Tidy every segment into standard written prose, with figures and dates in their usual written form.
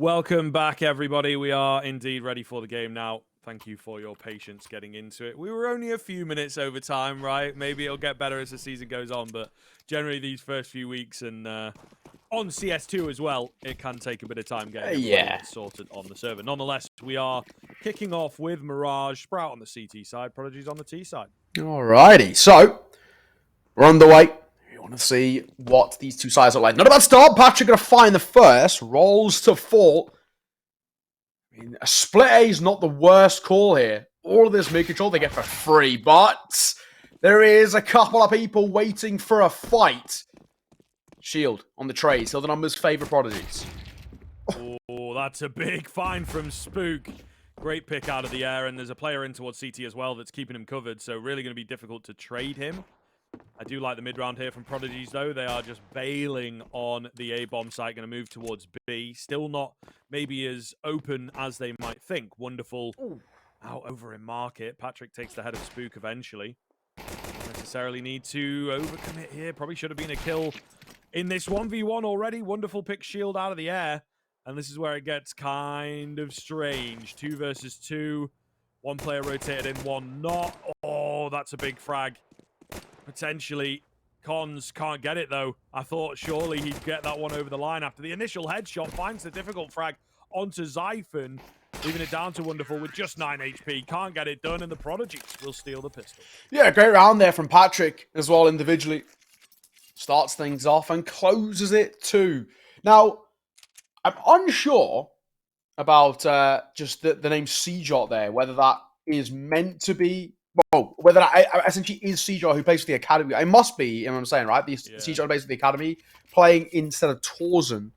Welcome back, everybody. We are indeed ready for the game now. Thank you for your patience getting into it. We were only a few minutes over time, right? Maybe it'll get better as the season goes on, but generally these first few weeks and on CS2 as well, it can take a bit of time getting everybody sorted on the server. Nonetheless, we are kicking off with Mirage, Sprout on the CT side, Prodigies on the T side. Alrighty, so we're on the way. You want to see what these two sides are like. Not a bad start. Patrick going to find the first. Rolls to fall. I mean, a split A is not the worst call here. All of this mid-control they get for free, but there is a couple of people waiting for a fight. Shield on the trade. Still the numbers favor Prodigies. Oh, that's a big find from Spook. Great pick out of the air, and there's a player in towards CT as well that's keeping him covered, so really going to be difficult to trade him. I do like the mid-round here from Prodigies, though. They are just bailing on the A-bomb site, going to move towards B. Still not maybe as open as they might think. Wonderful out over in market. Patrick takes the head of Spook eventually. Don't necessarily need to overcommit here. Probably should have been a kill in this 1v1 already. Wonderful pick shield out of the air. And this is where it gets kind of strange. 2 versus 2. One player rotated in, one not. Oh, that's a big frag. Potentially, Cons can't get it, though. I thought surely he'd get that one over the line after the initial headshot. Finds the difficult frag onto Zyphon, leaving it down to Wonderful with just 9 HP. Can't get it done, and the Prodigies will steal the pistol. Yeah, great round there from Patrick as well individually. Starts things off and closes it too. Now, I'm unsure about just the name CJot there, whether that is meant to be, well, whether that essentially is CJot who plays for the academy. It must be, you know what I'm saying, right? CJot plays for the academy, playing instead of Torzen.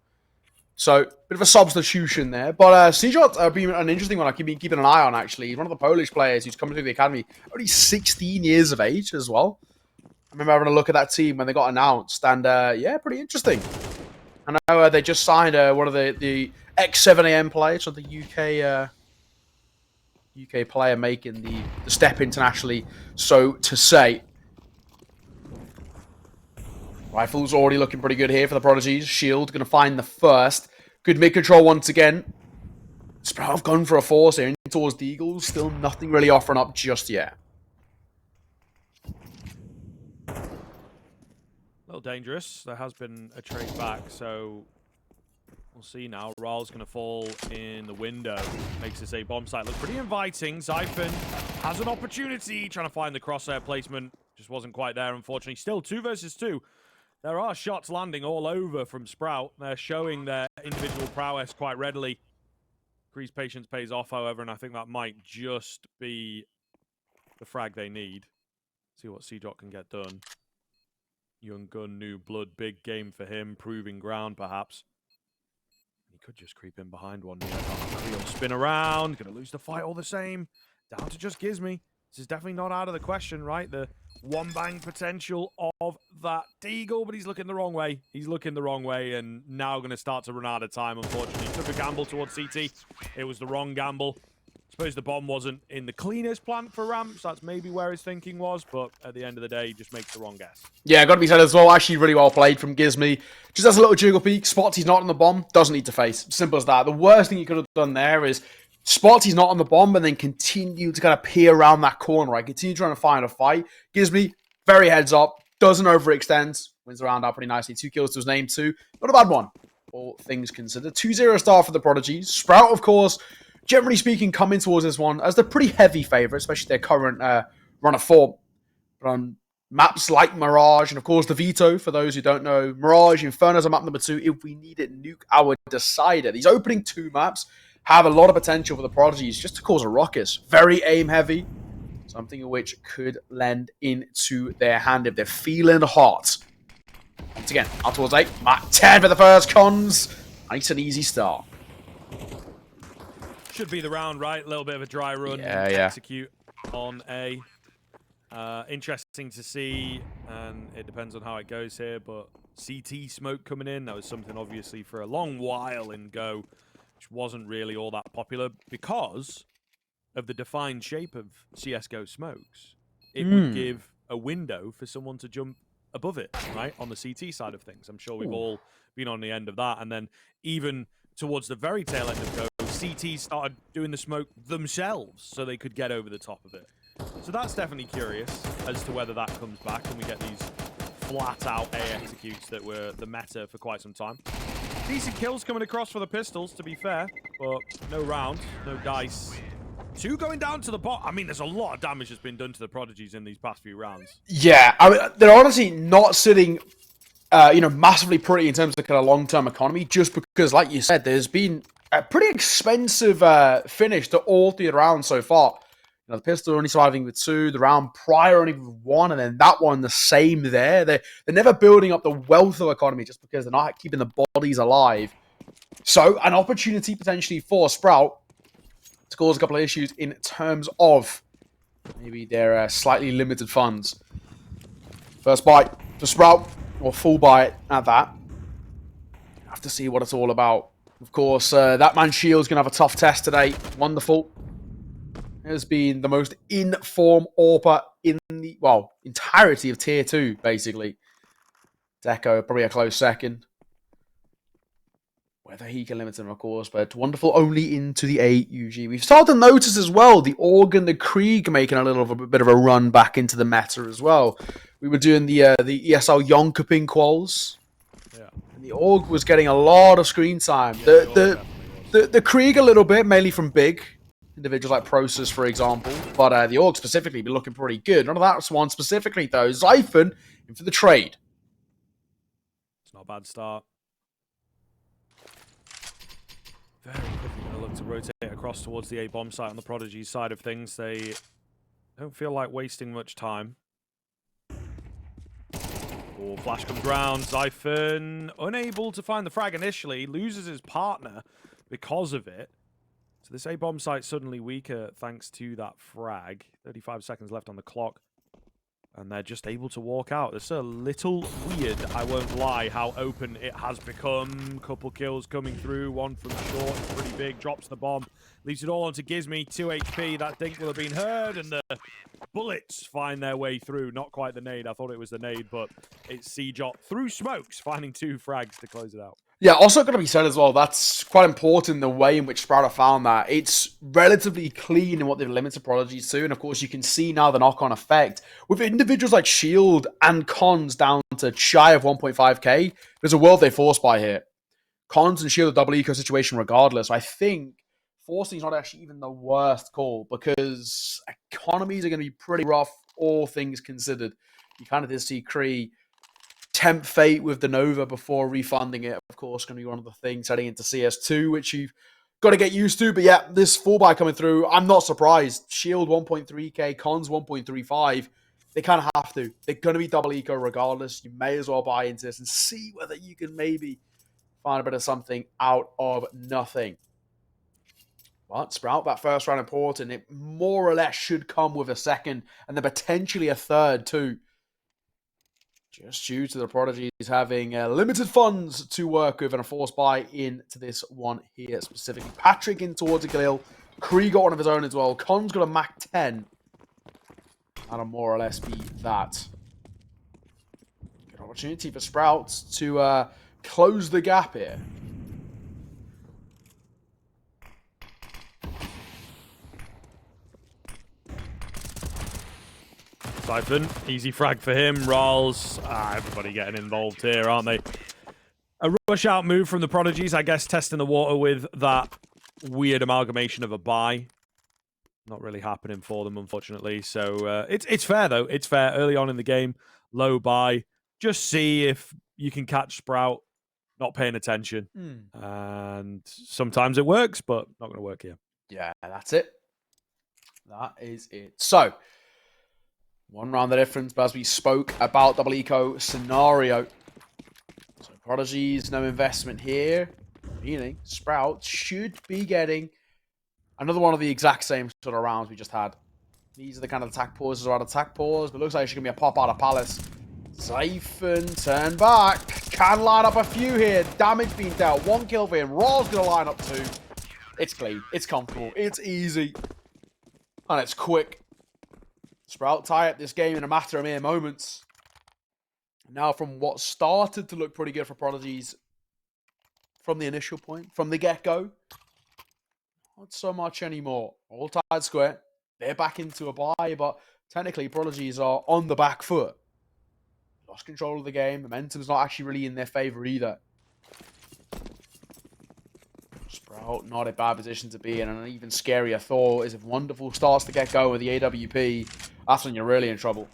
So, bit of a substitution there. But CJot being an interesting one I've been keeping an eye on, actually. He's one of the Polish players who's coming through the academy. Only 16 years of age as well. I remember having a look at that team when they got announced. And, yeah, pretty interesting. I know they just signed one of the X7AM players, so the UK player making the step internationally, so to say. Rifle's already looking pretty good here for the Prodigies. Shield going to find the first. Good mid-control once again. Sprout have gone for a force here towards the Eagles. Still nothing really offering up just yet. A little dangerous. There has been a trade back, so we'll see now. Ral's going to fall in the window. Makes this A-bomb site look pretty inviting. Zyphon has an opportunity. Trying to find the crosshair placement. Just wasn't quite there, unfortunately. Still 2 versus 2. There are shots landing all over from Sprout. They're showing their individual prowess quite readily. Kree's patience pays off, however, and I think that might just be the frag they need. See what CJot can get done. Young gun, new blood, big game for him. Proving ground, perhaps. He could just creep in behind one here. He'll spin around. Gonna lose the fight all the same. Down to just Gizmy. This is definitely not out of the question, right? The one-bang potential of that Deagle, but he's looking the wrong way. He's looking the wrong way, and now going to start to run out of time, unfortunately. He took a gamble towards CT. It was the wrong gamble. I suppose the bomb wasn't in the cleanest plant for ramps. That's maybe where his thinking was, but at the end of the day, he just makes the wrong guess. Yeah, got to be said as well. Actually, really well played from Gizmy. Just has a little jiggle peek. Spots he's not on the bomb. Doesn't need to face. Simple as that. The worst thing he could have done there is spots he's not on the bomb and then continue to kind of peer around that corner, right? Continue trying to find a fight. Gizmy, very heads up. Doesn't overextend. Wins the round out pretty nicely. 2 kills to his name too. Not a bad one, all things considered. 2-0 start for the Prodigies. Sprout, of course, generally speaking, coming towards this one as the pretty heavy favourite, especially their current run of form. But on maps like Mirage, and of course the Veto, for those who don't know, Mirage, Inferno's on map number 2. If we need it, nuke our decider. These opening 2 maps have a lot of potential for the Prodigies just to cause a ruckus. Very aim-heavy. Something which could lend into their hand if they're feeling hot. Once again, out towards 8. Map 10 for the first Cons. Nice and easy start. Should be the round, right? A little bit of a dry run. Yeah. Execute on A. Interesting to see, and it depends on how it goes here, but CT smoke coming in. That was something, obviously, for a long while in Go, which wasn't really all that popular because of the defined shape of CSGO smokes. It would give a window for someone to jump above it, right, on the CT side of things. I'm sure we've all been on the end of that. And then even towards the very tail end of Go, CT started doing the smoke themselves so they could get over the top of it. So that's definitely curious as to whether that comes back and we get these flat-out A executes that were the meta for quite some time. Decent kills coming across for the pistols, to be fair, but no round, no dice. 2 going down to the bot. I mean, there's a lot of damage that's been done to the Prodigies in these past few rounds. Yeah, I mean, they're honestly not sitting, massively pretty in terms of kind of long-term economy, just because, like you said, there's been a pretty expensive finish to all 3 rounds so far. You know, the pistol only surviving with 2, the round prior only with 1, and then that one the same there. They're never building up the wealth of economy just because they're not keeping the bodies alive. So, an opportunity potentially for Sprout to cause a couple of issues in terms of maybe their slightly limited funds. First bite to Sprout, or full bite at that. Have to see what it's all about. Of course, that man's shield's going to have a tough test today. Wonderful. Has been the most in-form AWPer in the, well, entirety of Tier 2, basically. Deco, probably a close second. Whether he can limit him, of course, but Wonderful only into the AUG. We've started to notice as well the AUG and the krii making a bit of a run back into the meta as well. We were doing the ESL Yonkoping quals. Yeah. And the AUG was getting a lot of screen time. Yeah, the krii a little bit, mainly from big individuals like Process, for example. But the AUG specifically been looking pretty good. None of that one specifically, though. Zyphon in for the trade. It's not a bad start. Very quickly going to look to rotate across towards the A bomb site on the Prodigy side of things. They don't feel like wasting much time. Oh, flash comes round. Zyphon unable to find the frag initially. Loses his partner because of it. So this A bomb site suddenly weaker thanks to that frag. 35 seconds left on the clock. And they're just able to walk out. It's a little weird, I won't lie, how open it has become. Couple kills coming through, one from short, pretty big, drops the bomb. Leaves it all onto Gizmy, 2 HP. That dink will have been heard, and the bullets find their way through. Not quite the nade, I thought it was the nade, but it's CJot through smokes, finding 2 frags to close it out. Yeah, also going to be said as well, that's quite important, the way in which Sprout have found that. It's relatively clean in what they've limited Prodigies to, and of course you can see now the knock-on effect. With individuals like Shield and Cons down to shy of 1.5k, there's a world they force by here. Cons and Shield are double eco situation regardless. I think forcing is not actually even the worst call, because economies are going to be pretty rough, all things considered. You kind of did see krii tempt fate with the Nova before refunding it. Of course, going to be one of the things heading into CS2, which you've got to get used to. But yeah, this full buy coming through, I'm not surprised. Shield 1.3k, Cons 1.35. They kind of have to. They're going to be double eco regardless. You may as well buy into this and see whether you can maybe find a bit of something out of nothing. But Sprout, that first round important. It more or less should come with a second and then potentially a third too. Just due to the Prodigies having limited funds to work with and a forced buy into this one here specifically. Patrick in towards a kill. krii got one of his own as well. Con's got a Mac 10. That'll more or less be that. Good opportunity for Sprouts to close the gap here. Zyphon, easy frag for him. Rolls, everybody getting involved here, aren't they? A rush out move from the Prodigies, I guess, testing the water with that weird amalgamation of a buy. Not really happening for them, unfortunately. So it's fair, though. It's fair. Early on in the game, low buy. Just see if you can catch Sprout not paying attention. And sometimes it works, but not going to work here. Yeah, that's it. That is it. So, one round the difference, but as we spoke about double eco scenario. So Prodigies, no investment here. Meaning Sprout should be getting another one of the exact same sort of rounds we just had. These are the kind of attack pauses around attack pause, but looks like it's going to be a pop out of Palace. Zyphon, turn back. Can line up a few here. Damage being dealt. 1 kill for him. Raw's going to line up 2. It's clean. It's comfortable. It's easy. And it's quick. Sprout tie up this game in a matter of mere moments. Now, from what started to look pretty good for Prodigies, from the initial point, from the get-go. Not so much anymore. All tied square. They're back into a bye, but technically Prodigies are on the back foot. Lost control of the game. Momentum's not actually really in their favor either. Sprout, not a bad position to be in. And an even scarier thought is if Wonderful starts to get going with the AWP, that's when you're really in trouble.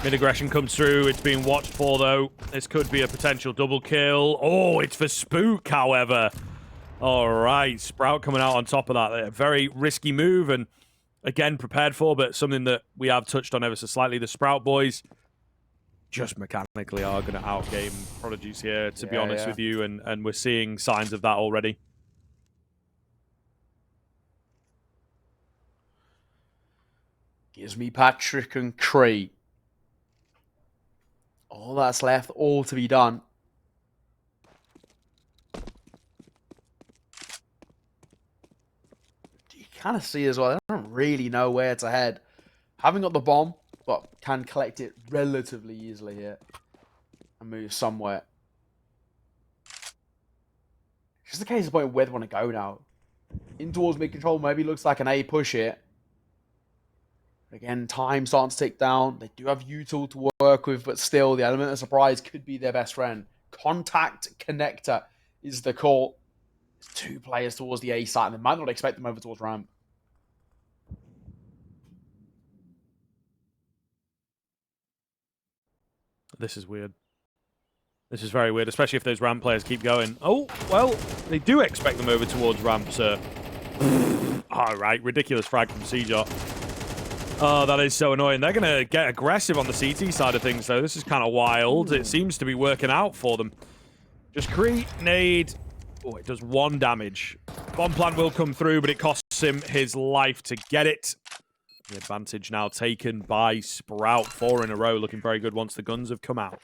Mid-aggression comes through. It's being watched for, though. This could be a potential double kill. Oh, it's for Spook, however. All right, Sprout coming out on top of that. A very risky move, and again, prepared for, but something that we have touched on ever so slightly. The Sprout boys just mechanically are going to outgame Prodigies here, to be honest with you, and we're seeing signs of that already. Gives me Patrick and krii. All that's left, all to be done. You kind of see as well, they don't really know where to head. Having got the bomb, but can collect it relatively easily here and move somewhere. It's just a case of point where they want to go now. In towards mid-control, maybe looks like an A push here. Again, time starting to tick down. They do have util to work with, but still, the element of surprise could be their best friend. Contact connector is the call. There's two players towards the A side, and they might not expect them over towards ramp. This is weird. This is very weird, especially if those ramp players keep going. Oh, well, they do expect them over towards ramp, sir. All right, ridiculous frag from CJ. Oh, that is so annoying. They're going to get aggressive on the CT side of things, though. This is kind of wild. It seems to be working out for them. Just krii, nade. Oh, it does 1 damage. Bomb plant will come through, but it costs him his life to get it. The advantage now taken by Sprout. 4 in a row, looking very good once the guns have come out.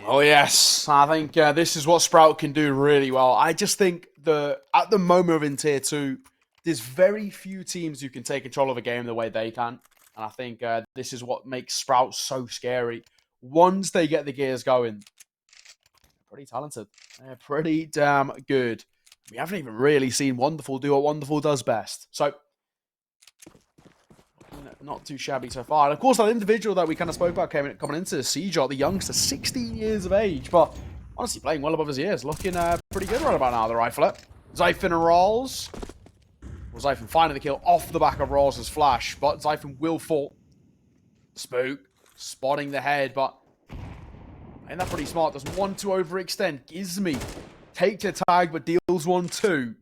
Oh, yes. I think this is what Sprout can do really well. I just think at the moment in Tier 2, there's very few teams who can take control of a game the way they can. And I think this is what makes Sprout so scary. Once they get the gears going, they're pretty talented. They're pretty damn good. We haven't even really seen Wonderful do what Wonderful does best. So, not too shabby so far. And of course, that individual that we kind of spoke about coming into CJ, the youngster, 16 years of age, but honestly playing well above his years. Looking pretty good right about now, the rifler. Zyphon and Rolls. Well, Zyphon finding the kill off the back of Rolls' flash, but Zyphon will fall. Spook spotting the head, but ain't that pretty smart? Doesn't want to overextend. Gizmy takes a tag, but deals 1-2. The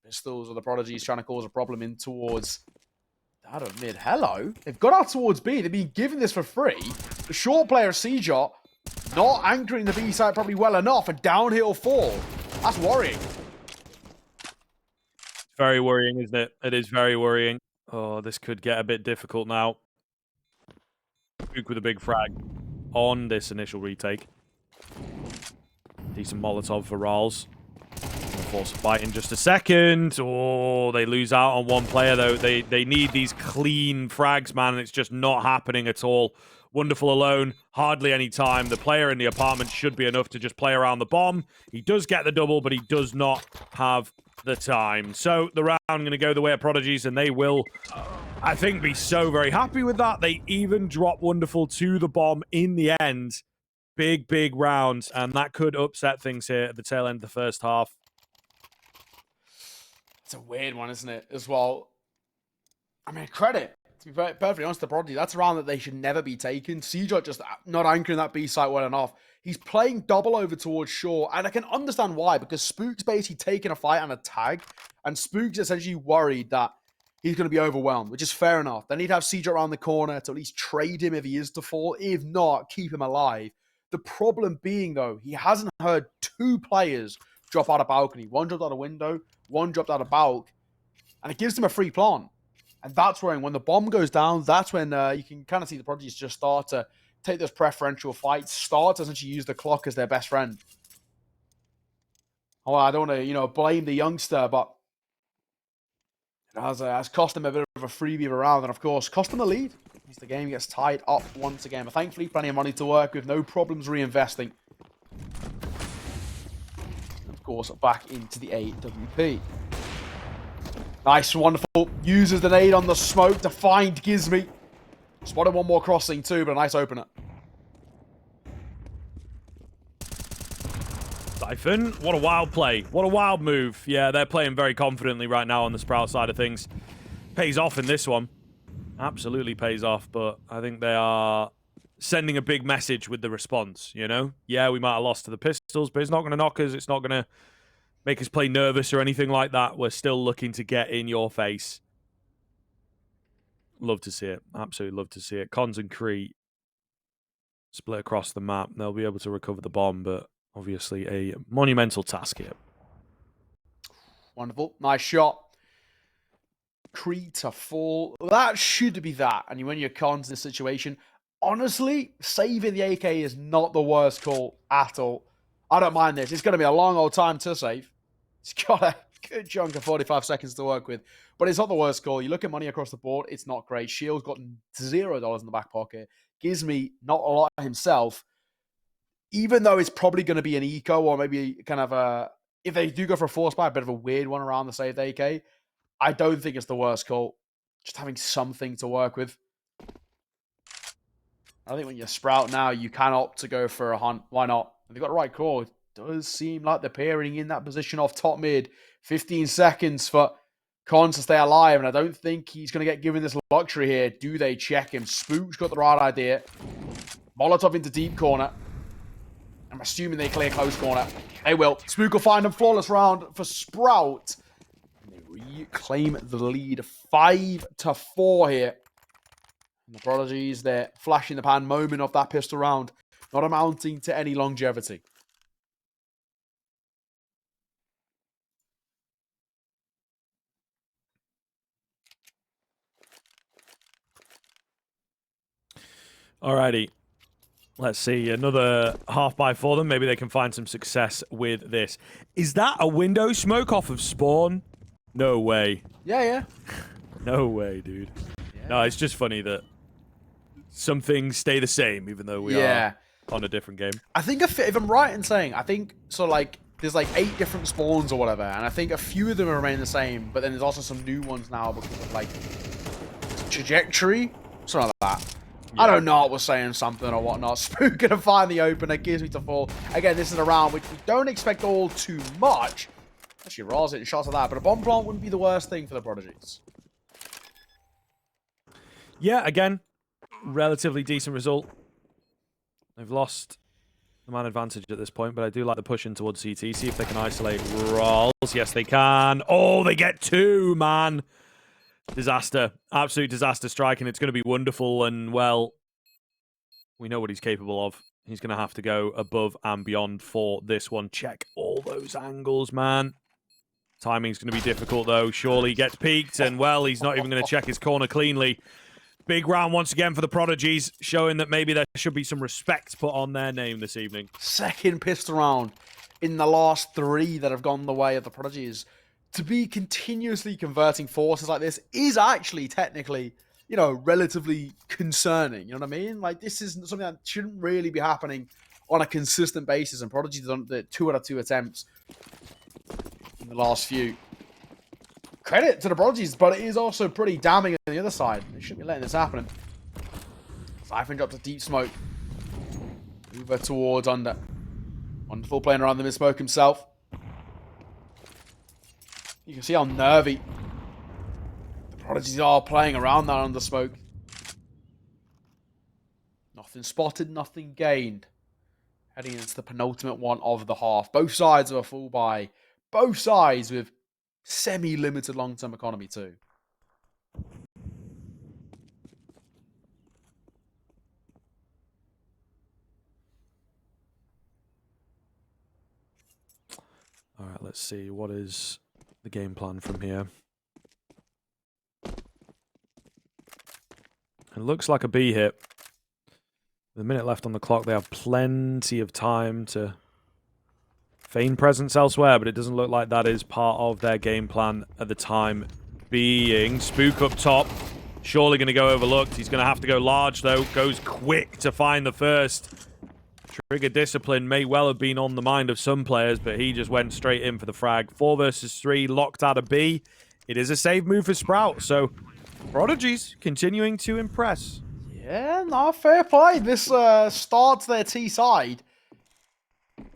pistols or the Prodigies trying to cause a problem in towards out of mid. Hello. They've got out towards B. They've been given this for free. The short player, CJ, not anchoring the B side probably well enough. A downhill fall. That's worrying. Very worrying, isn't it? It is very worrying. Oh, this could get a bit difficult now. Spook with a big frag on this initial retake. Decent Molotov for Rolls. Force a fight in just a second. Oh, they lose out on 1 player, though. They need these clean frags, man, and it's just not happening at all. Wonderful alone, hardly any time. The player in the apartment should be enough to just play around the bomb. He does get the double, but he does not have the time. So the round going to go the way of Prodigies, and they will, I think, be so very happy with that. They even drop Wonderful to the bomb in the end. Big round, and that could upset things here at the tail end of the first half. It's a weird one, isn't it, as well? I mean, credit, to be perfectly honest, to Prodigy, that's a round that they should never be taken. CJ just not anchoring that B site well enough. He's playing double over towards Shaw, and I can understand why, because Spook's basically taking a fight and a tag, and Spook's essentially worried that he's going to be overwhelmed, which is fair enough. They need to have CJ around the corner to at least trade him if he is to fall. If not, keep him alive. The problem being, though, he hasn't heard 2 players drop out of balcony. 1 dropped out of window, 1 dropped out of balc, and it gives them a free plant. And that's when the bomb goes down, that's when you can kind of see the Prodigies just start to take those preferential fights, start to essentially use the clock as their best friend. Oh, I don't want to, blame the youngster, but it has cost them a bit of a freebie of a round, and of course, cost them a lead as the game gets tied up once again. But thankfully, plenty of money to work with, no problems reinvesting. course, back into the AWP. Nice, wonderful. Uses the nade on the smoke to find Gizmy. Spotted one more crossing too, but a nice opener. Siphon, what a wild play. What a wild move. Yeah, they're playing very confidently right now on the Sprout side of things. Pays off in this one. Absolutely pays off, but I think they are sending a big message with the response, you know? Yeah, we might have lost to the Pistols, but it's not going to knock us. It's not going to make us play nervous or anything like that. We're still looking to get in your face. Love to see it. Absolutely love to see it. Cons and krii split across the map. They'll be able to recover the bomb, but obviously a monumental task here. Wonderful. Nice shot. krii to fall. That should be that. And when you're cons in this situation, honestly, saving the AK is not the worst call at all. I don't mind this. It's going to be a long old time to save. It's got a good chunk of 45 seconds to work with. But it's not the worst call. You look at money across the board, it's not great. Shield's got $0 in the back pocket. Gizmy, not a lot himself. Even though it's probably going to be an eco or maybe kind of a... If they do go for a force buy, a bit of a weird one around the saved AK, I don't think it's the worst call. Just having something to work with. I think when you Sprout now, you can opt to go for a hunt. Why not? They've got the right call. It does seem like they're peering in that position off top mid. 15 seconds for Cons to stay alive, and I don't think he's going to get given this luxury here. Do they check him? Spook's got the right idea. Molotov into deep corner. I'm assuming they clear close corner. They will. Spook will find him. Flawless round for Sprout. And they reclaim the lead. 5-4 here. And the Prodigies, their flash in the pan moment of that pistol round, not amounting to any longevity. Alrighty. Let's see. Another half buy for them. Maybe they can find some success with this. Is that a window smoke off of spawn? No way. Yeah. No way, dude. Yeah. No, it's just funny that some things stay the same, even though we are on a different game. I think if I'm right in saying, I think so. Like, there's like 8 different spawns or whatever, and I think a few of them remain the same. But then there's also some new ones now because of like trajectory, something like that. Yeah. I don't know. We're saying something or whatnot. Spook gonna find the opener, gives me to fall. Again, this is a round which we don't expect all too much. Actually, rolls it and shots at that, but a bomb plant wouldn't be the worst thing for the Prodigies. Yeah, again, relatively decent result. They've lost the man advantage at this point, but I do like the push in towards CT. See if they can isolate rolls. Yes, they can. Oh, they get 2, man. Disaster. Absolute disaster striking. It's going to be wonderful, and, well, we know what he's capable of. He's going to have to go above and beyond for this one. Check all those angles, man. Timing's going to be difficult, though. Surely gets peeked, and, well, he's not even going to check his corner cleanly. Big round once again for the Prodigies, showing that maybe there should be some respect put on their name this evening. Second pistol round in the last 3 that have gone the way of the Prodigies. To be continuously converting forces like this is actually technically, you know, relatively concerning. You know what I mean? Like, this is something that shouldn't really be happening on a consistent basis. And Prodigy done the 2 out of 2 attempts in the last few. Credit to the Prodigies, but it is also pretty damning on the other side. They shouldn't be letting this happen. Siphon drops a deep smoke. Over towards under. Wonderful playing around them in smoke himself. You can see how nervy the Prodigies are playing around that under smoke. Nothing spotted, nothing gained. Heading into the penultimate one of the half. Both sides of a full buy. Both sides with semi-limited long-term economy too. All right, let's see. What is the game plan from here? It looks like a B hit. With a minute left on the clock, they have plenty of time to feign presence elsewhere, but it doesn't look like that is part of their game plan at the time being. Spook up top. Surely going to go overlooked. He's going to have to go large, though. Goes quick to find the first. Trigger discipline may well have been on the mind of some players, but he just went straight in for the frag. 4 versus 3, locked out of B. It is a save move for Sprout, so Prodigies continuing to impress. Yeah, no, fair play. This start to their T side.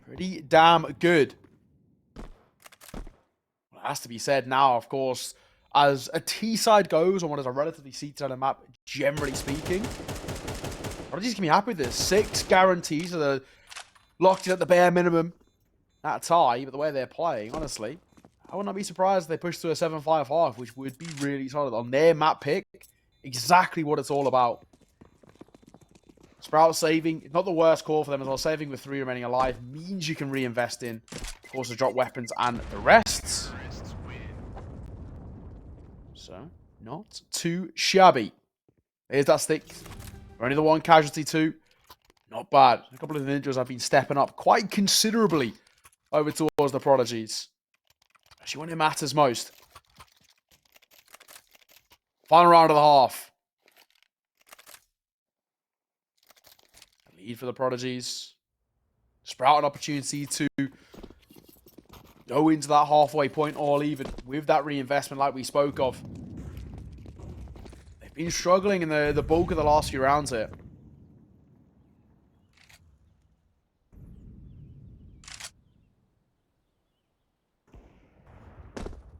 Pretty damn good. Well, it has to be said now, of course, as a T side goes on what is a relatively seated on a map, generally speaking. Prodigies can be happy with this. 6 guarantees, so they're locked in at the bare minimum. That tie, but the way they're playing, honestly, I would not be surprised if they push to a 7-5 half, which would be really solid on their map pick. Exactly what it's all about. Sprout saving, not the worst call for them as well. Saving with 3 remaining alive means you can reinvest in, of course, to drop weapons and the rests. So, not too shabby. Here's that stick. Only the 1 casualty too. Not bad. A couple of the ninjas have been stepping up quite considerably over towards the Prodigies. Actually, when it matters most. Final round of the half. Lead for the Prodigies. Sprout an opportunity to go into that halfway point all even with that reinvestment like we spoke of. They've been struggling in the bulk of the last few rounds here.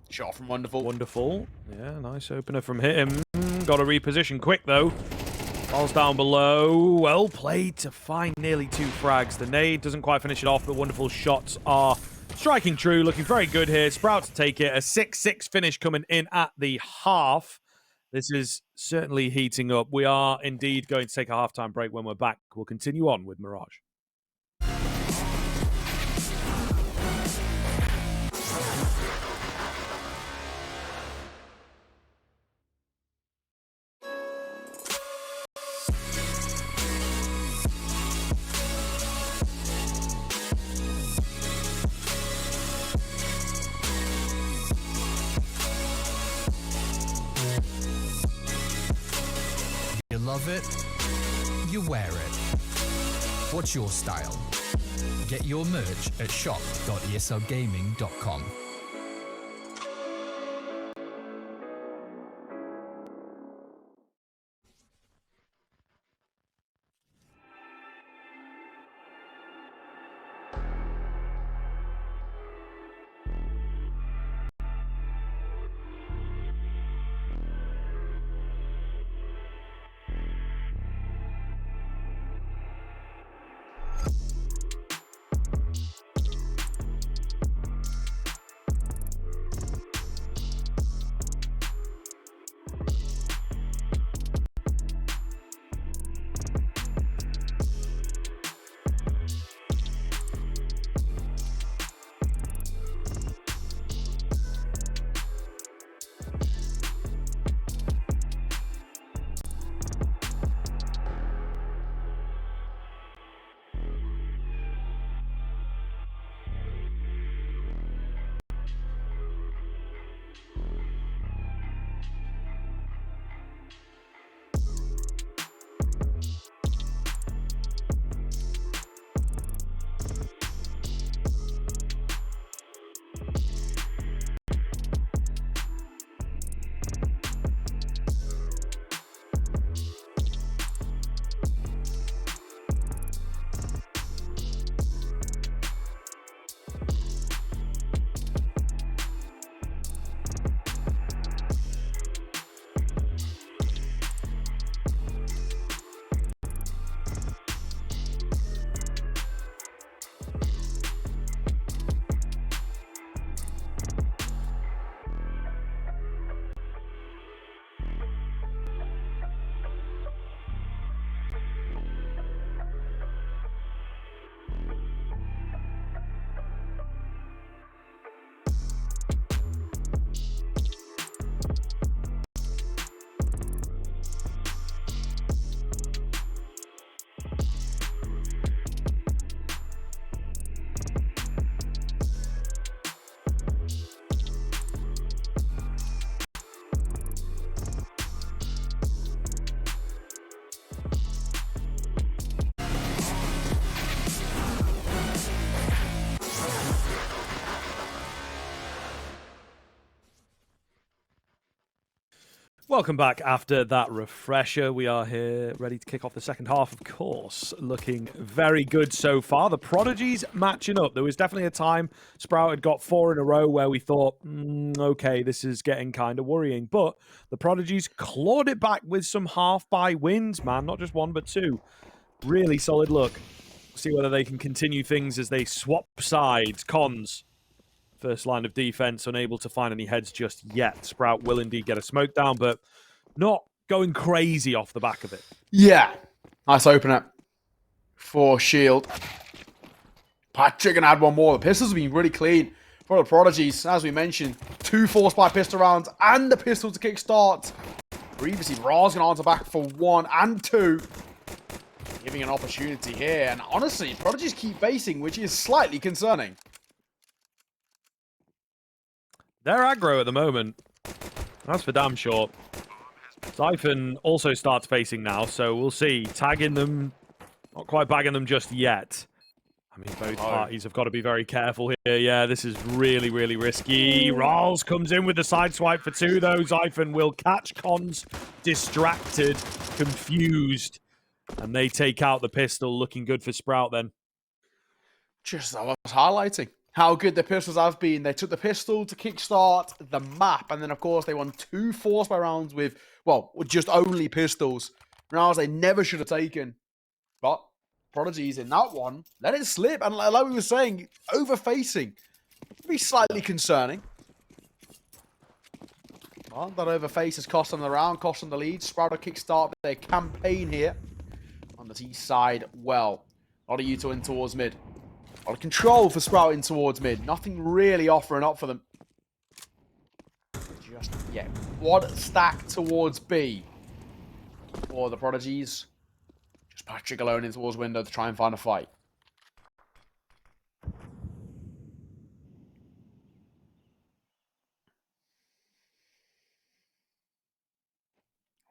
Shot from Wonderful. Wonderful. Yeah, nice opener from him. Got to reposition quick, though. Falls down below. Well played to find nearly 2 frags. The nade doesn't quite finish it off, but Wonderful shots are striking true. Looking very good here. Sprout to take it. A 6-6 finish coming in at the half. This is certainly heating up. We are indeed going to take a halftime break. When we're back, we'll continue on with Mirage. You love it, you wear it. What's your style? Get your merch at shop.eslgaming.com. Welcome back after that refresher. We are here ready to kick off the second half, of course. Looking very good so far. The Prodigies matching up. There was definitely a time Sprout had got 4 in a row where we thought, okay, this is getting kind of worrying. But the Prodigies clawed it back with some half-by wins, man. Not just 1, but 2. Really solid look. See whether they can continue things as they swap sides. Cons. First line of defense, unable to find any heads just yet. Sprout will indeed get a smoke down, but not going crazy off the back of it. Yeah. Nice opener for Shield. Patrick gonna add one more. The pistols have been really clean for the Prodigies. As we mentioned, 2 forced by pistol rounds and the pistol to kickstart. Previously, Ra's gonna answer back for 1 and 2. Giving an opportunity here. And honestly, Prodigies keep facing, which is slightly concerning. They're aggro at the moment. That's for damn sure. Siphon also starts facing now, so we'll see. Tagging them, not quite bagging them just yet. I mean, both parties have got to be very careful here. Yeah, this is really, really risky. Ralls comes in with the side swipe for 2, though. Siphon will catch Cons distracted, confused, and they take out the pistol. Looking good for Sprout then. Just I was highlighting how good the pistols have been. They took the pistol to kickstart the map, and then, of course, they won 2 forced by rounds with, well, just only pistols. Rounds they never should have taken. But Prodigies in that one, let it slip. And like we were saying, overfacing. Be slightly concerning. Well, that overface has cost them the round, cost them the lead. Sprout kickstart their campaign here on the T side. Well, a lot of you two in towards mid. A lot of control for Sprout in towards mid. Nothing really offering up for them. Just, yeah, quad stack towards B for the Prodigies. Just Patrick alone in towards window to try and find a fight.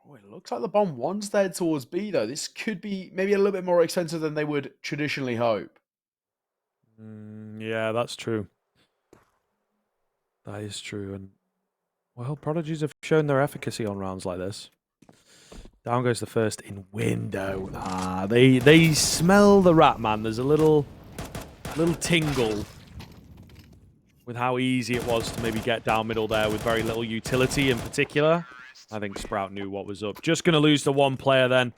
Oh, it looks like the bomb one's there towards B, though. This could be maybe a little bit more expensive than they would traditionally hope. Yeah, that's true. That is true. And, well, Prodigies have shown their efficacy on rounds like this. Down goes the first in window. They smell the rat, man. There's a little tingle with how easy it was to maybe get down middle there with very little utility in particular. I think Sprout knew what was up. Just going to lose the 1 player then.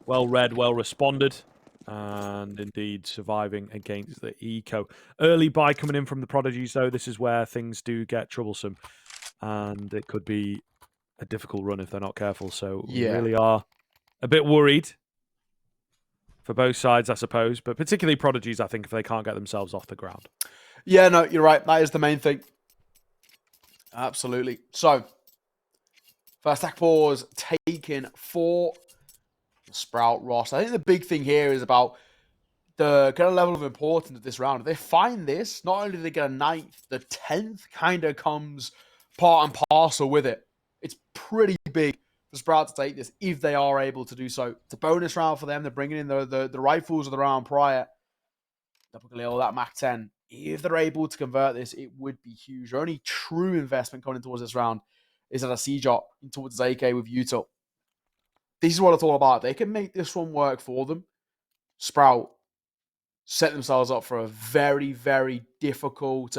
Well read, well responded. And indeed surviving against the eco. Early buy coming in from the Prodigies, though. This is where things do get troublesome. And it could be a difficult run if they're not careful. So we really are a bit worried for both sides, I suppose. But particularly Prodigies, I think, if they can't get themselves off the ground. Yeah, no, you're right. That is the main thing. Absolutely. So, first stack pause taken for Sprout Ross. I think the big thing here is about the kind of level of importance of this round. If they find this, not only do they get a 9th, the 10th kind of comes part and parcel with it. It's pretty big for Sprout to take this if they are able to do so. It's a bonus round for them. They're bringing in the rifles of the round prior. Double Galil, that Mac 10. If they're able to convert this, it would be huge. Their only true investment coming towards this round is at a CJ towards AK with Util. This is what it's all about. They can make this one work for them. Sprout set themselves up for a very, very difficult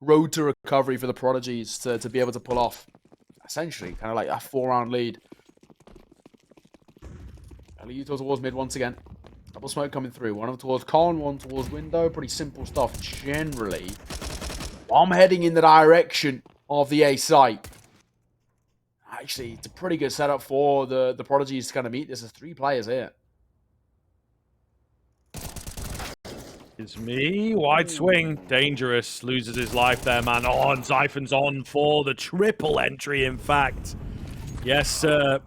road to recovery for the Prodigies to be able to pull off, essentially, kind of like a 4-round lead. Util towards mid once again. Double smoke coming through. One of them towards Con, one towards window. Pretty simple stuff generally. I'm heading in the direction of the A site. Actually, it's a pretty good setup for the Prodigies to kind of meet this. There's 3 players here. It's me. Wide swing. Dangerous. Loses his life there, man. Oh, and Siphon's on for the triple entry, in fact. Yes, sir.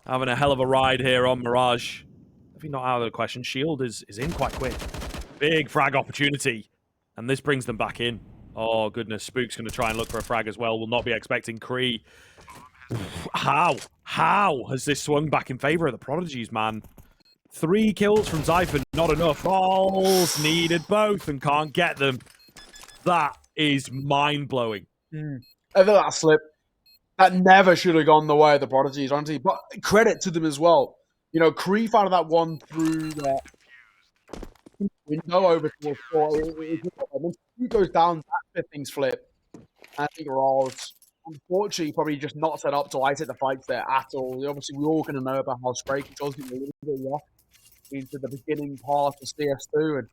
Having a hell of a ride here on Mirage. If he's not out of the question, Shield is in quite quick. Big frag opportunity. And this brings them back in. Oh, goodness. Spook's going to try and look for a frag as well. Will not be expecting krii. How has this swung back in favor of the Prodigies, man? 3 kills from Siphon, not enough. Balls needed both and can't get them. That is mind-blowing. I feel that slip. That never should have gone the way of the Prodigies, honestly. But credit to them as well. You know, krii found that one through the window over towards four. Once he goes down, that's the things flip. I think Rawls, unfortunately, probably just not set up to ice at the fights there at all. Obviously, we're all going to know about how spray control's getting a little bit rough into the beginning part of CS2, and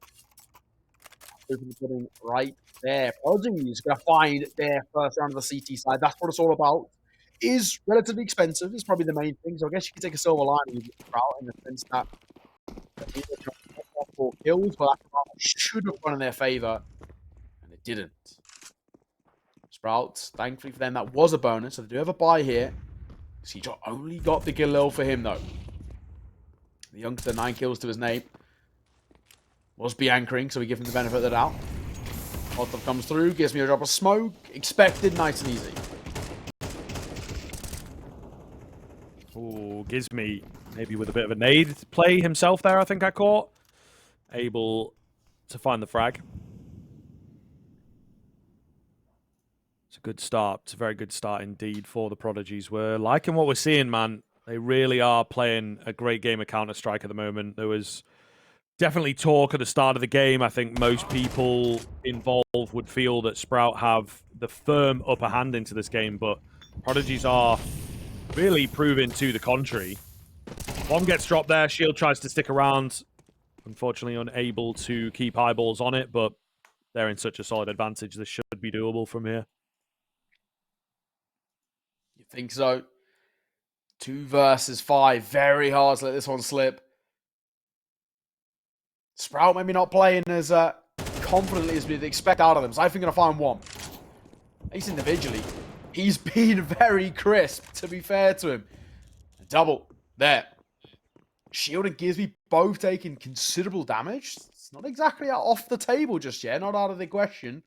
open the pudding right there. Prodigy is going to find their first round of the CT side. That's what it's all about. Is relatively expensive. Is probably the main thing. So I guess you can take a silver lining out in the sense that they got 4 kills, but that should have gone in their favor, and it didn't. Sprouts, thankfully for them, that was a bonus. So they do have a buy here. Seajock only got the Galil for him, though. The youngster, 9 kills to his name. Was be-anchoring, so we give him the benefit of the doubt. Molotov comes through, gives me a drop of smoke. Expected, nice and easy. Ooh, gives me maybe with a bit of a nade play himself there, I think I caught. Able to find the frag. It's a good start. It's a very good start indeed for the Prodigies. We're liking what we're seeing, man. They really are playing a great game of Counter-Strike at the moment. There was definitely talk at the start of the game. I think most people involved would feel that Sprout have the firm upper hand into this game, but Prodigies are really proving to the contrary. Bomb gets dropped there. Shield tries to stick around. Unfortunately, unable to keep eyeballs on it, but they're in such a solid advantage. This should be doable from here. You think so? 2 versus 5. Very hard to let this one slip. Sprout maybe not playing as confidently as we'd expect out of them. So I think I'm going to find one. At least individually. He's been very crisp, to be fair to him. Double. There. Shield and Gizby both taking considerable damage. It's not exactly off the table just yet. Not out of the question.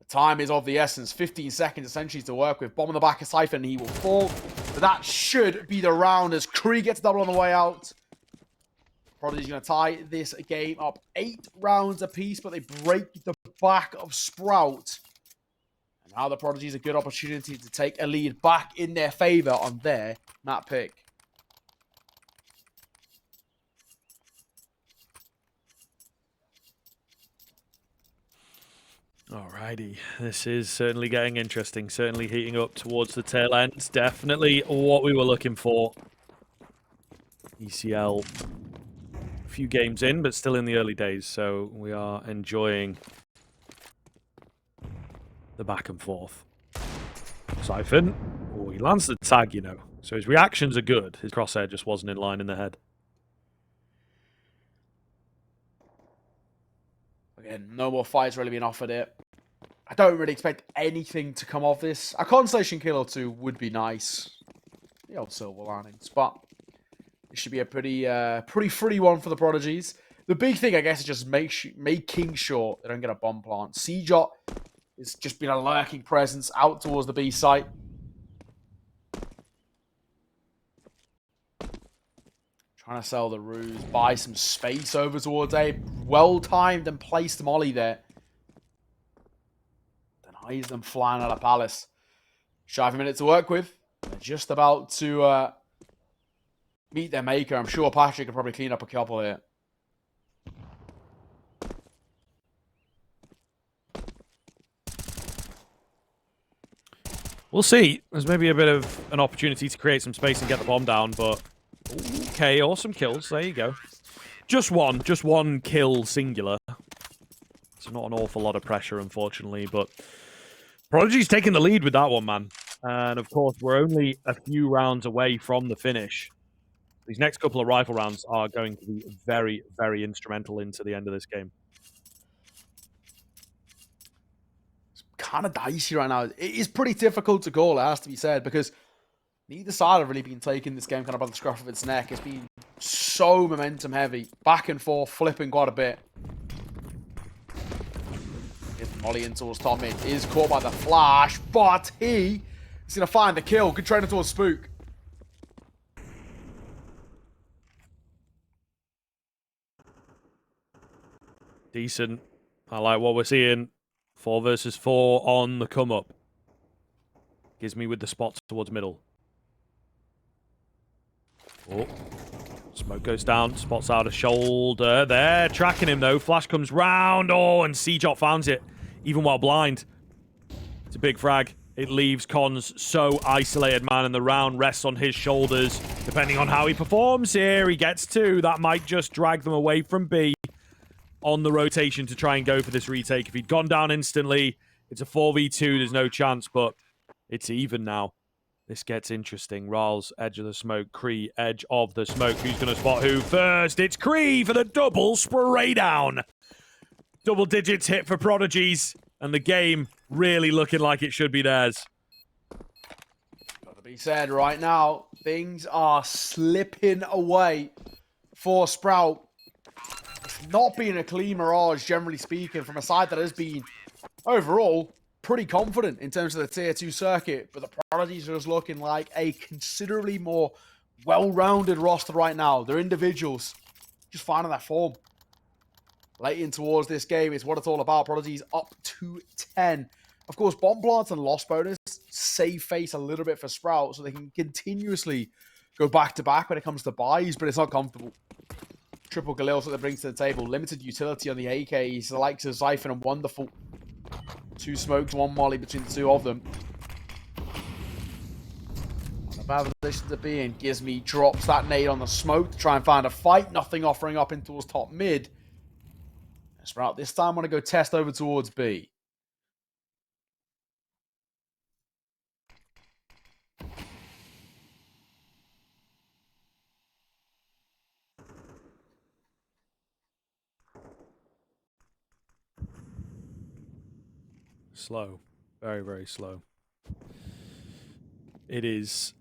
The time is of the essence. 15 seconds essentially to work with. Bomb on the back of Cypher and he will fall. But that should be the round as krii gets double on the way out. Prodigy's going to tie this game up 8 rounds apiece, but they break the back of Sprout. And now the Prodigy's a good opportunity to take a lead back in their favor on their map pick. Alrighty, this is certainly getting interesting, certainly heating up towards the tail end. Definitely what we were looking for. ECL, a few games in, but still in the early days, so we are enjoying the back and forth. Siphon, oh, he lands the tag, you know, so his reactions are good. His crosshair just wasn't in line in the head. Again, no more fights really being offered here. I don't really expect anything to come of this. A constellation kill or 2 would be nice. The old silver linings, but it should be a pretty free one for the Prodigies. The big thing, I guess, is just making sure they don't get a bomb plant. CSGO has just been a lurking presence out towards the B site. Trying to sell the ruse, buy some space over towards A. Well-timed and placed molly there. Denies them flying out of Palace. Shy of a minute to work with. They're just about to meet their maker. I'm sure Patrick could probably clean up a couple here. We'll see. There's maybe a bit of an opportunity to create some space and get the bomb down, but okay, awesome kills. There you go. Just one kill singular. It's not an awful lot of pressure, unfortunately, but Prodigy's taking the lead with that one, man. And of course, we're only a few rounds away from the finish. These next couple of rifle rounds are going to be very, very instrumental into the end of this game. Kind of dicey right now. It is pretty difficult to call, it has to be said, because neither side have really been taking this game kind of by the scruff of its neck. It's been so momentum heavy, back and forth, flipping quite a bit. Molly in towards top mid, is caught by the flash, but he is going to find the kill. Good training towards Spook. Decent. I like what we're seeing. 4 versus 4 on the come up. Gives me with the spot towards middle. Oh. Smoke goes down. Spots out a shoulder. There. Tracking him, though. Flash comes round. Oh, and CJot finds it. Even while blind. It's a big frag. It leaves Cons so isolated, man, and the round rests on his shoulders. Depending on how he performs here, he gets 2. That might just drag them away from B on the rotation to try and go for this retake. If he'd gone down instantly, it's a 4v2. There's no chance, but it's even now. This gets interesting. Ral's edge of the smoke. krii, edge of the smoke. Who's going to spot who first? It's krii for the double spray down. Double digits hit for Prodigies. And the game really looking like it should be theirs. Got to be said, right now, things are slipping away for Sprout. It's not been a clean Mirage, generally speaking, from a side that has been, overall, pretty confident in terms of the Tier 2 circuit. But the Prodigies are just looking like a considerably more well-rounded roster right now. They're individuals just finding that form. Late in towards this game is what it's all about. Prodigies up to 10. Of course, bomb plants and loss bonus save face a little bit for Sprout, so they can continuously go back-to-back when it comes to buys, but it's not comfortable. Triple Galil's what they bring to the table. Limited utility on the AKs, the likes of Zyphon and Wonderful. 2 smokes, 1 molly between the 2 of them. On a bad position to be in. Gizmy drops that nade on the smoke to try and find a fight. Nothing offering up in towards top mid. Sprout this time want to go test over towards B. Slow. Very, very slow. It is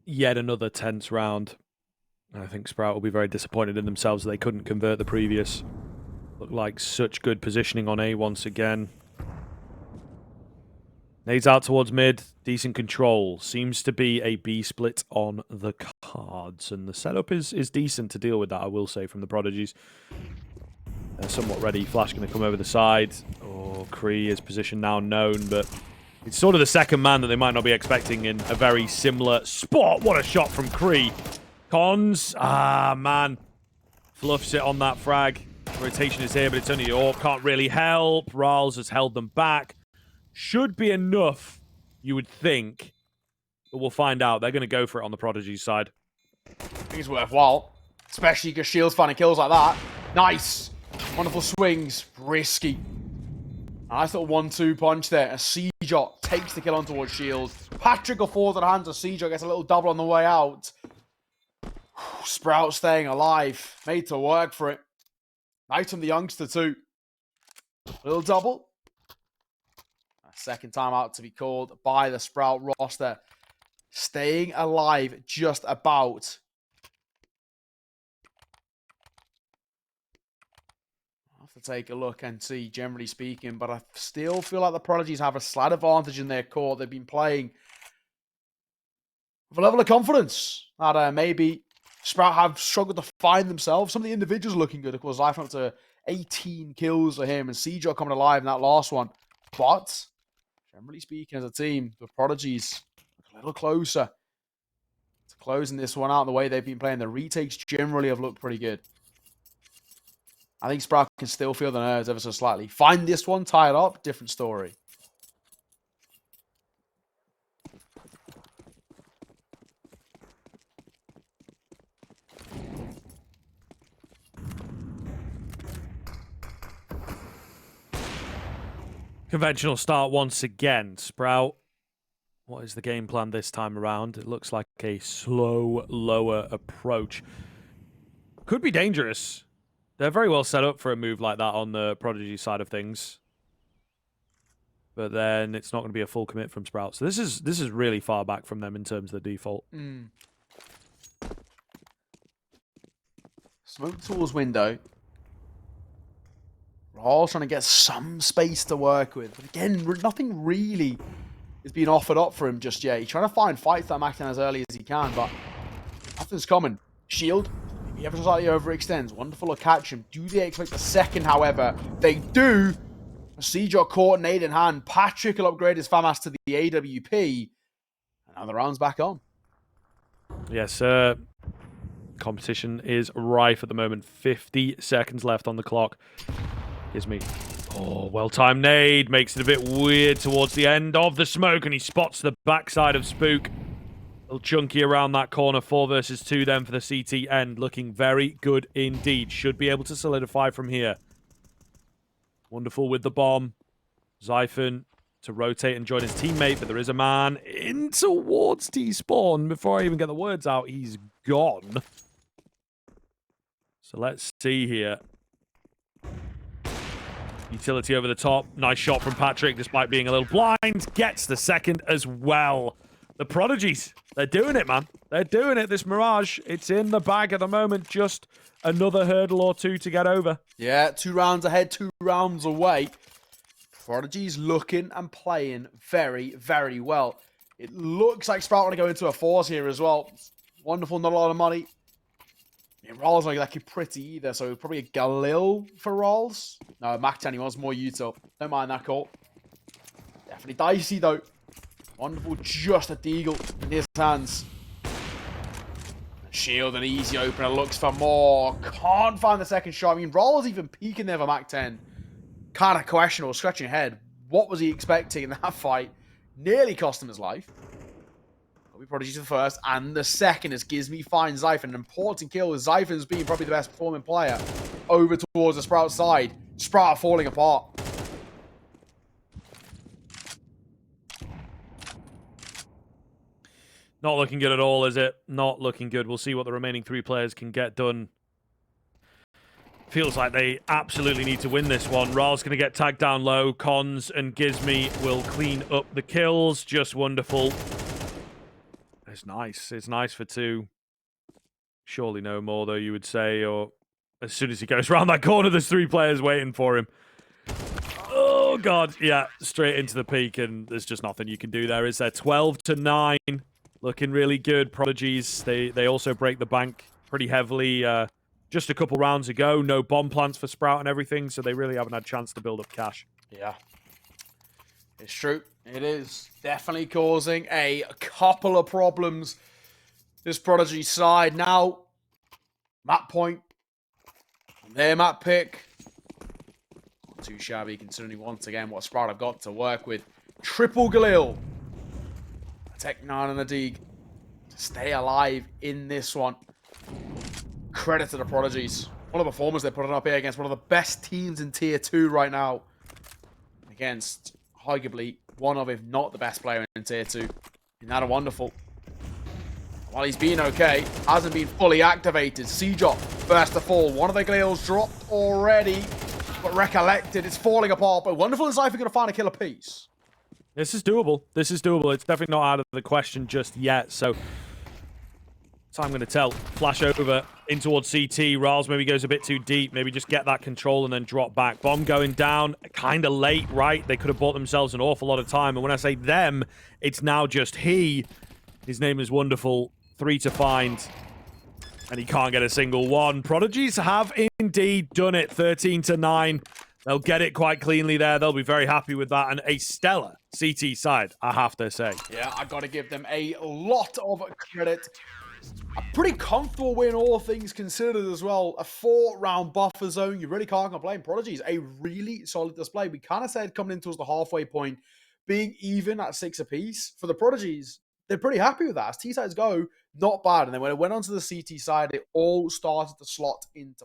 yet another tense round. I think Sprout will be very disappointed in themselves that they couldn't convert the previous. Looked like such good positioning on A once again. Nades out towards mid. Decent control. Seems to be a B split on the cards. And the setup is decent to deal with that, I will say, from the Prodigies. They're somewhat ready. Flash going to come over the side. Oh, krii is position now known, but it's sort of the second man that they might not be expecting in a very similar spot. What a shot from krii. Cons. Ah, man. Fluffs it on that frag. Rotation is here, but it's only the AWP. Can't really help. Rals has held them back. Should be enough, you would think. But we'll find out. They're going to go for it on the Prodigy side. I think it's worthwhile. Especially because Shield's finding kills like that. Nice. Wonderful swings. Risky. Nice little 1-2 punch there. A CJot takes the kill on towards Shield. Patrick will fall to the hands of CJot. Gets a little double on the way out. Sprout staying alive. Made to work for it. Nice from the youngster too. Little double. Second time out to be called by the Sprout roster. Staying alive just about. I'll have to take a look and see, generally speaking, but I still feel like the Prodigies have a slight advantage in their court. They've been playing with a level of confidence that maybe Sprout have struggled to find themselves. Some of the individuals looking good. Of course, Zyphon up to 18 kills for him, and CJ coming alive in that last one. But, generally speaking, as a team, the Prodigies a little closer to closing this one out the way they've been playing. The retakes generally have looked pretty good. I think Sprout can still feel the nerves ever so slightly. Find this one tied up, different story. Conventional start once again. Sprout, what is the game plan this time around? It looks like a slow, lower approach. Could be dangerous. They're very well set up for a move like that on the Prodigy side of things. But then it's not going to be a full commit from Sprout. So this is really far back from them in terms of the default. Smoke tools window. All trying to get some space to work with. But again, nothing really is being offered up for him just yet. He's trying to find fights that Mackin as early as he can, but nothing's coming. Shield, maybe ever so slightly overextends. Wonderful to catch him. Do they expect a second, however? They do. CJ caught nade in hand. Patrick will upgrade his FAMAS to the AWP. Now the round's back on. Yes, competition is rife at the moment. 50 seconds left on the clock. Gives me... Oh, well-timed nade. Makes it a bit weird towards the end of the smoke, and he spots the backside of Spook. A little chunky around that corner. 4 versus 2 then for the CT end. Looking very good indeed. Should be able to solidify from here. Wonderful with the bomb. Xiphon to rotate and join his teammate, but there is a man in towards T-spawn. Before I even get the words out, he's gone. So let's see here. Utility over the top. Nice shot from Patrick, despite being a little blind. Gets the second as well. The Prodigies, they're doing it, man. They're doing it. This Mirage, it's in the bag at the moment. Just another hurdle or 2 to get over. Yeah, 2 rounds ahead, 2 rounds away. Prodigy's looking and playing very, very well. It looks like Sprout want to go into a 4s here as well. Wonderful, not a lot of money. Rolls not exactly pretty either, so probably a Galil for Rolls. No, Mac-10, he wants more util. Don't mind that call. Definitely dicey, though. Wonderful, just a deagle in his hands. Shield, an easy opener, looks for more. Can't find the second shot. I mean, Rolls even peeking there for Mac-10. Kind of questionable, scratching your head. What was he expecting in that fight? Nearly cost him his life. We Prodigies the first, and the second as Gizmy finds Xiphon. An important kill with Xiphon's being probably the best performing player over towards the Sprout side. Sprout falling apart. Not looking good at all, is it? Not looking good. We'll see what the remaining 3 players can get done. Feels like they absolutely need to win this one. Ral's going to get tagged down low. Cons and Gizmy will clean up the kills. Just wonderful. It's nice. It's nice for 2. Surely no more, though, you would say. Or as soon as he goes around that corner, there's 3 players waiting for him. Oh, God. Yeah, straight into the peak, and there's just nothing you can do there, is there? 12-9. Looking really good. Prodigies, they also break the bank pretty heavily. Just a couple rounds ago. No bomb plants for Sprout and everything, so they really haven't had a chance to build up cash. Yeah. It's true. It is definitely causing a couple of problems. This Prodigy side now. Map point. Their map pick. Not too shabby considering once again what Sprout have got to work with. Triple Galil. Tech 9 and a Deeg. To stay alive in this one. Credit to the Prodigies. What a performance they're putting up here against one of the best teams in Tier 2 right now. Against arguably one of, if not the best player in Tier 2. Isn't that a wonderful? While he's been okay, hasn't been fully activated. C-Drop, first to fall. One of the Gales dropped already, but recollected. It's falling apart, but wonderful is Xiphon going to find a killer piece. This is doable. This is doable. It's definitely not out of the question just yet, so... Time going to tell. Flash over in towards CT. Rals maybe goes a bit too deep. Maybe just get that control and then drop back. Bomb going down. Kind of late, right? They could have bought themselves an awful lot of time. And when I say them, it's now just he. His name is Wonderful. 3 to find. And he can't get a single one. Prodigies have indeed done it. 13-9. They'll get it quite cleanly there. They'll be very happy with that. And a stellar CT side, I have to say. Yeah, I got to give them a lot of credit. A pretty comfortable win, all things considered as well. A 4-round buffer zone. You really can't complain. Prodigies, a really solid display. We kind of said coming in towards the halfway point, being even at 6 apiece. For the Prodigies, they're pretty happy with that. As T-sides go, not bad. And then when it went onto the CT side, it all started to slot into